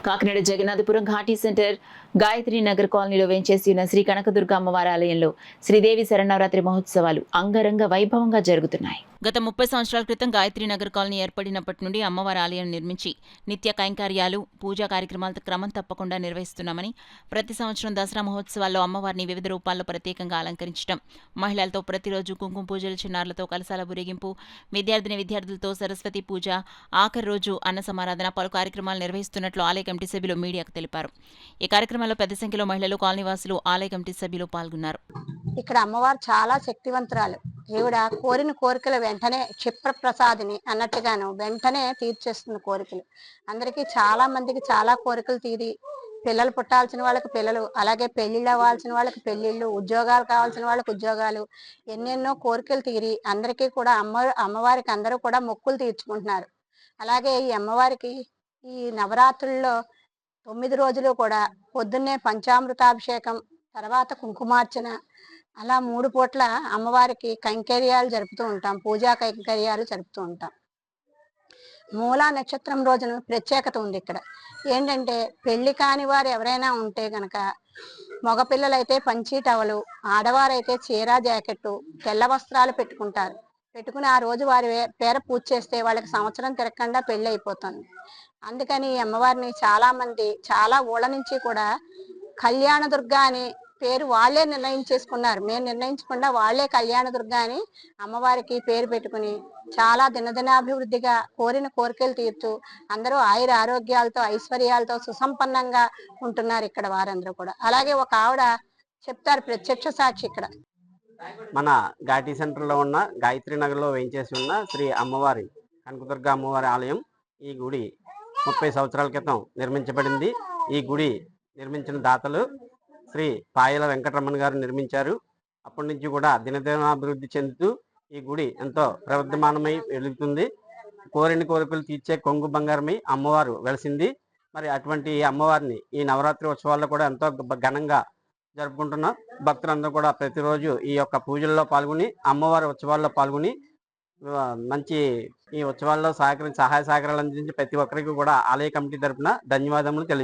Kakinada Jagannathapuram ఘాటీ centre Gayatri Nagar కాలనీలో వేంచేసి ఉన్న శ్రీ కనకదుర్గ అమ్మవారి ఆలయంలో శ్రీదేవి శరన్నవరాత్రి మహోత్సవాలు అంగరంగ వైభవంగా జరుగుతున్నాయి. గత 30 సంవత్సరాల క్రితం గాయత్రి నగర్ కాలనీ ఏర్పడినప్పటి నుండి అమ్మవారి ఆలయం నిర్మించి నిత్య కైంకర్యాలు, పూజా కార్యక్రమాలతో క్రమం తప్పకుండా నిర్వహిస్తున్నామని, ప్రతి సంవత్సరం దసరా మహోత్సవాల్లో అమ్మవారిని వివిధ రూపాల్లో ప్రత్యేకంగా అలంకరించడం, మహిళలతో ప్రతిరోజు కుంకుమ పూజలు, చిన్నారులతో కలశాల ఊరేగింపు, విద్యార్థులతో సరస్వతి పూజ, ఆఖరి రోజు అన్న సమారాధన పలు కార్యక్రమాలు నిర్వహిస్తున్నట్లు ఆలయ కమిటీ సభ్యులు మీడియాకు తెలిపారు. ఈ కార్యక్రమంలో పెద్ద సంఖ్యలో మహిళలు, కాలనీవాసులు, ఆలయ కమిటీ సభ్యులు పాల్గొన్నారు. ఇక్కడ అమ్మవారు చాలా శక్తివంతురాలు. ఈవిడ కోరిన కోరికలు వెంటనే క్షిప్రప్రసాదిని అన్నట్టుగాను వెంటనే తీర్చేస్తుంది కోరికలు. అందరికీ చాలా మందికి చాలా కోరికలు తీరి, పిల్లలు పుట్టాల్సిన వాళ్ళకి పిల్లలు, అలాగే పెళ్లిళ్ళు అవ్వాల్సిన వాళ్ళకి పెళ్లిళ్ళు, ఉద్యోగాలు కావాల్సిన వాళ్ళకి ఉద్యోగాలు, ఎన్నెన్నో కోరికలు తీరి అందరికీ కూడా అమ్మవారికి అందరూ కూడా మొక్కులు తీర్చుకుంటున్నారు. అలాగే ఈ అమ్మవారికి ఈ నవరాత్రుల్లో 9 రోజులు కూడా పొద్దున్నే పంచామృతాభిషేకం, తర్వాత కుంకుమార్చన, అలా 3 పూట్ల అమ్మవారికి కైంకర్యాలు జరుపుతూ ఉంటాం, పూజా కైంకర్యాలు జరుపుతూ ఉంటాం. మూలా నక్షత్రం రోజున ప్రత్యేకత ఉంది. ఇక్కడ ఏంటంటే పెళ్లి కాని వారు ఎవరైనా ఉంటే గనక, మగపిల్లలైతే పంచీ టవలు, ఆడవారైతే చీర జాకెట్టు, తెల్ల వస్త్రాలు పెట్టుకుని ఆ రోజు వారి పేర పూజ చేస్తే వాళ్ళకి సంవత్సరం తిరగకుండా పెళ్లి అయిపోతుంది. అందుకని ఈ అమ్మవారిని చాలా మంది చాలా ఊళ్ళ నుంచి కూడా కళ్యాణ దుర్గా అని పేరు వాళ్ళే నిర్ణయించేసుకున్నారు. మేము నిర్ణయించకుండా వాళ్ళే కళ్యాణ దుర్గా అని అమ్మవారికి పేరు పెట్టుకుని చాలా దినదినాభివృద్ధిగా కోరిన కోరికలు తీర్చు అందరూ ఆయుర ఆరోగ్యాలతో, ఐశ్వర్యాలతో సుసంపన్నంగా ఉంటున్నారు ఇక్కడ వారందరూ కూడా. అలాగే ఒక ఆవిడ చెప్తారు, ప్రత్యక్ష సాక్షి. ఇక్కడ మన ఘాటీ సెంటర్లో ఉన్న గాయత్రి నగర్లో వేయించేసి ఉన్న శ్రీ అమ్మవారి కనకదుర్గ అమ్మవారి ఆలయం. ఈ గుడి 30 సంవత్సరాల క్రితం నిర్మించబడింది. ఈ గుడి నిర్మించిన దాతలు శ్రీ పాయల వెంకటరమణ గారు నిర్మించారు. అప్పటి నుంచి కూడా దినదినాభివృద్ధి చెందుతూ ఈ గుడి ఎంతో ప్రవర్ధమానమై వెలుగుతుంది. కోరిన కోరికలు తీర్చే కొంగు బంగారమై అమ్మవారు వెలిసింది. మరి అటువంటి అమ్మవారిని ఈ నవరాత్రి ఉత్సవాల్లో కూడా ఎంతో ఘనంగా జరుపుకుంటున్నాం. భక్తులందరూ కూడా ప్రతిరోజు ఈ యొక్క పూజల్లో పాల్గొని, అమ్మవారి ఉత్సవాల్లో పాల్గొని మంచి ఈ ఉత్సవాల్లో సహాయ సహకారాలు అందించి ప్రతి ఒక్కరికి కూడా ఆలయ కమిటీ తరఫున ధన్యవాదములు తెలియజేస్తాం.